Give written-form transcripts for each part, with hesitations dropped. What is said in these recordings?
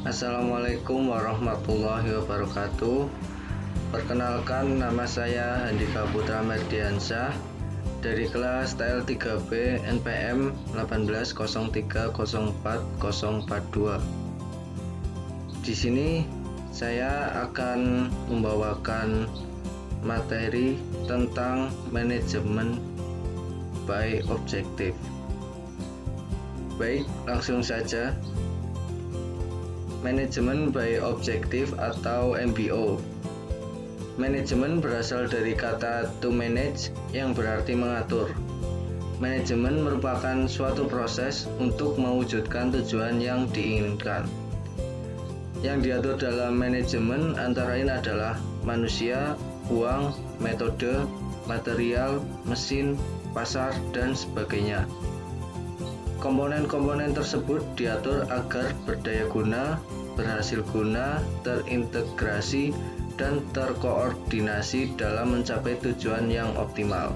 Assalamualaikum warahmatullahi wabarakatuh. Perkenalkan, nama saya Handika Putra Merdiansyah dari kelas TL3B NPM 180304042. Di sini saya akan membawakan materi tentang manajemen by objektif. Baik, langsung saja. Manajemen by objektif atau MBO. Manajemen berasal dari kata to manage yang berarti mengatur. Manajemen merupakan suatu proses untuk mewujudkan tujuan yang diinginkan. Yang diatur dalam manajemen antara lain adalah manusia, uang, metode, material, mesin, pasar, dan sebagainya. Komponen-komponen tersebut diatur agar berdaya guna, berhasil guna, terintegrasi, dan terkoordinasi dalam mencapai tujuan yang optimal.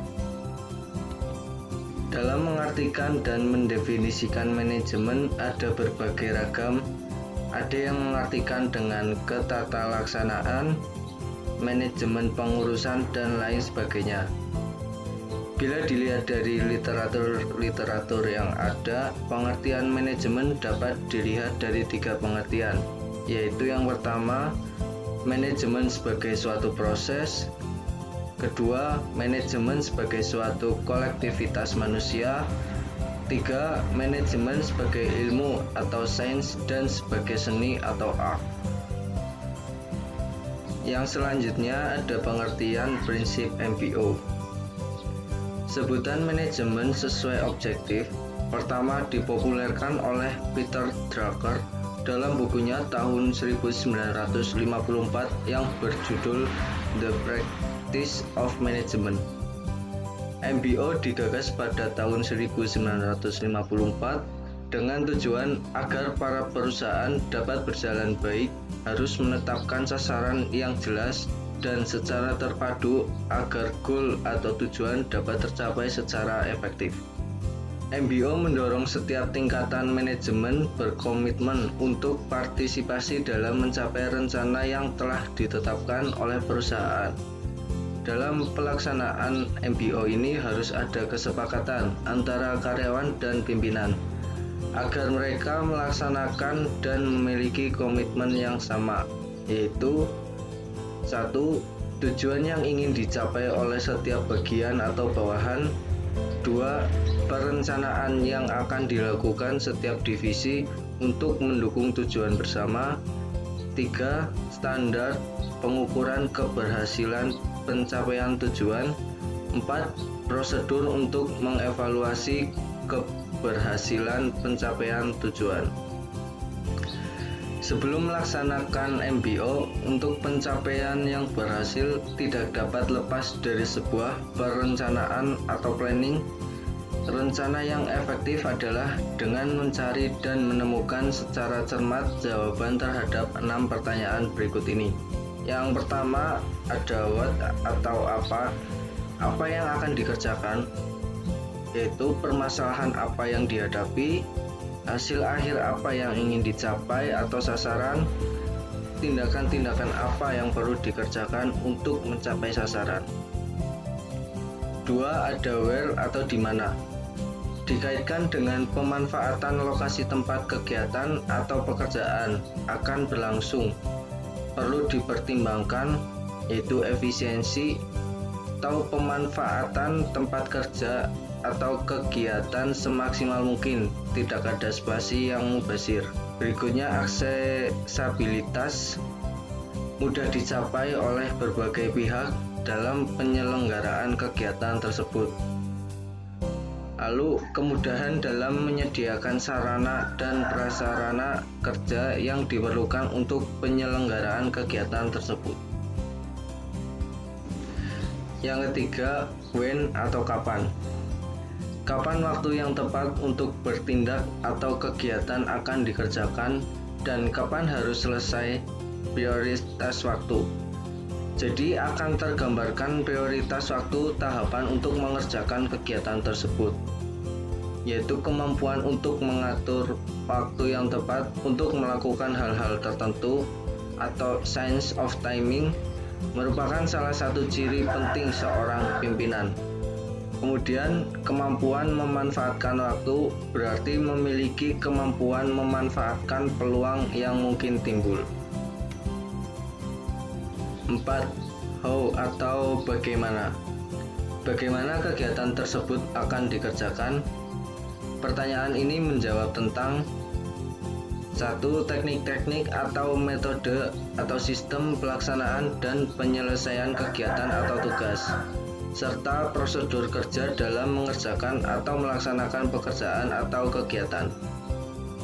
Dalam mengartikan dan mendefinisikan manajemen ada berbagai ragam. Ada yang mengartikan dengan ketatalaksanaan, manajemen pengurusan, dan lain sebagainya. Bila dilihat dari literatur yang ada, pengertian manajemen dapat dilihat dari 3 pengertian, yaitu yang pertama, manajemen sebagai suatu proses, kedua, manajemen sebagai suatu kolektivitas manusia, 3, manajemen sebagai ilmu atau sains dan sebagai seni atau art. Yang selanjutnya ada pengertian prinsip MBO. Sebutan manajemen sesuai objektif pertama dipopulerkan oleh Peter Drucker dalam bukunya tahun 1954 yang berjudul The Practice of Management. MBO digagas pada tahun 1954 dengan tujuan agar para perusahaan dapat berjalan baik, harus menetapkan sasaran yang jelas dan secara terpadu agar goal atau tujuan dapat tercapai secara efektif. MBO mendorong setiap tingkatan manajemen berkomitmen untuk partisipasi dalam mencapai rencana yang telah ditetapkan oleh perusahaan. Dalam pelaksanaan MBO ini harus ada kesepakatan antara karyawan dan pimpinan agar mereka melaksanakan dan memiliki komitmen yang sama, yaitu 1. Tujuan yang ingin dicapai oleh setiap bagian atau bawahan. 2. Perencanaan yang akan dilakukan setiap divisi untuk mendukung tujuan bersama. 3. Standar pengukuran keberhasilan pencapaian tujuan. 4. Prosedur untuk mengevaluasi keberhasilan pencapaian tujuan. Sebelum melaksanakan MBO, untuk pencapaian yang berhasil tidak dapat lepas dari sebuah perencanaan atau planning. Rencana yang efektif adalah dengan mencari dan menemukan secara cermat jawaban terhadap 6 pertanyaan berikut ini. Yang pertama ada what atau apa yang akan dikerjakan, yaitu permasalahan apa yang dihadapi, hasil akhir apa yang ingin dicapai atau sasaran, tindakan-tindakan apa yang perlu dikerjakan untuk mencapai sasaran. 2. Ada where atau di mana. Dikaitkan dengan pemanfaatan lokasi tempat kegiatan atau pekerjaan akan berlangsung. Perlu dipertimbangkan yaitu efisiensi atau pemanfaatan tempat kerja atau kegiatan semaksimal mungkin, tidak ada spasi yang mubazir. Berikutnya aksesibilitas, mudah dicapai oleh berbagai pihak dalam penyelenggaraan kegiatan tersebut. Lalu kemudahan dalam menyediakan sarana dan prasarana kerja yang diperlukan untuk penyelenggaraan kegiatan tersebut. Yang ketiga, when atau kapan. Kapan waktu yang tepat untuk bertindak atau kegiatan akan dikerjakan dan kapan harus selesai, prioritas waktu. Jadi akan tergambarkan prioritas waktu tahapan untuk mengerjakan kegiatan tersebut, yaitu kemampuan untuk mengatur waktu yang tepat untuk melakukan hal-hal tertentu atau sense of timing merupakan salah satu ciri penting seorang pimpinan. Kemudian, kemampuan memanfaatkan waktu berarti memiliki kemampuan memanfaatkan peluang yang mungkin timbul. 4. How atau bagaimana. Bagaimana kegiatan tersebut akan dikerjakan? Pertanyaan ini menjawab tentang 1. Teknik-teknik atau metode atau sistem pelaksanaan dan penyelesaian kegiatan atau tugas, serta prosedur kerja dalam mengerjakan atau melaksanakan pekerjaan atau kegiatan.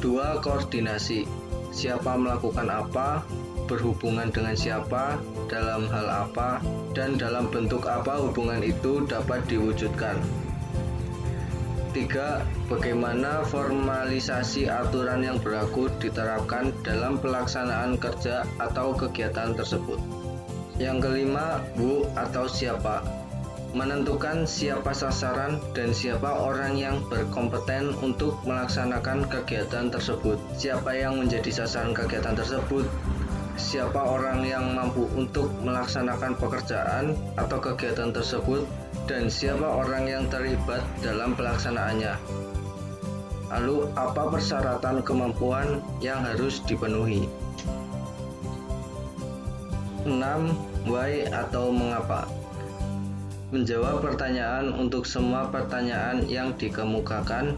2. Koordinasi. Siapa melakukan apa, berhubungan dengan siapa, dalam hal apa, dan dalam bentuk apa hubungan itu dapat diwujudkan. 3. Bagaimana formalisasi aturan yang berlaku diterapkan dalam pelaksanaan kerja atau kegiatan tersebut. Yang kelima, who atau siapa. Menentukan siapa sasaran dan siapa orang yang berkompeten untuk melaksanakan kegiatan tersebut. Siapa yang menjadi sasaran kegiatan tersebut, siapa orang yang mampu untuk melaksanakan pekerjaan atau kegiatan tersebut, dan siapa orang yang terlibat dalam pelaksanaannya. Lalu, apa persyaratan kemampuan yang harus dipenuhi? 6. Why atau mengapa. Menjawab pertanyaan untuk semua pertanyaan yang dikemukakan,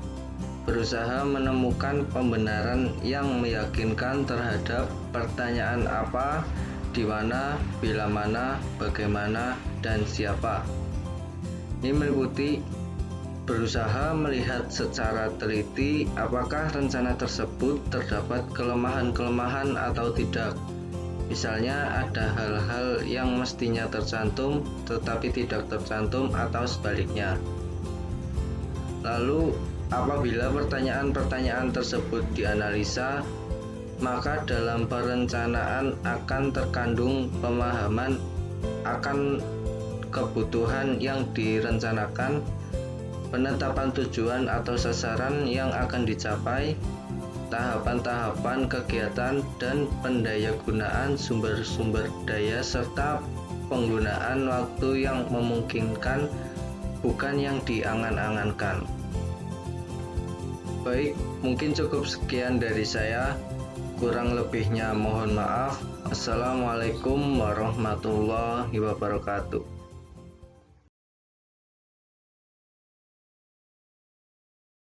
berusaha menemukan pembenaran yang meyakinkan terhadap pertanyaan apa, di mana, bila mana, bagaimana, dan siapa. Ini meliputi berusaha melihat secara teliti apakah rencana tersebut terdapat kelemahan-kelemahan atau tidak. Misalnya ada hal-hal yang mestinya tercantum tetapi tidak tercantum atau sebaliknya. Lalu apabila pertanyaan-pertanyaan tersebut dianalisa, maka dalam perencanaan akan terkandung pemahaman akan kebutuhan yang direncanakan, penetapan tujuan atau sasaran yang akan dicapai, tahapan-tahapan kegiatan dan pendayagunaan sumber-sumber daya serta penggunaan waktu yang memungkinkan, bukan yang diangan-angankan. Baik, mungkin cukup sekian dari saya. Kurang lebihnya mohon maaf. Assalamualaikum warahmatullahi wabarakatuh.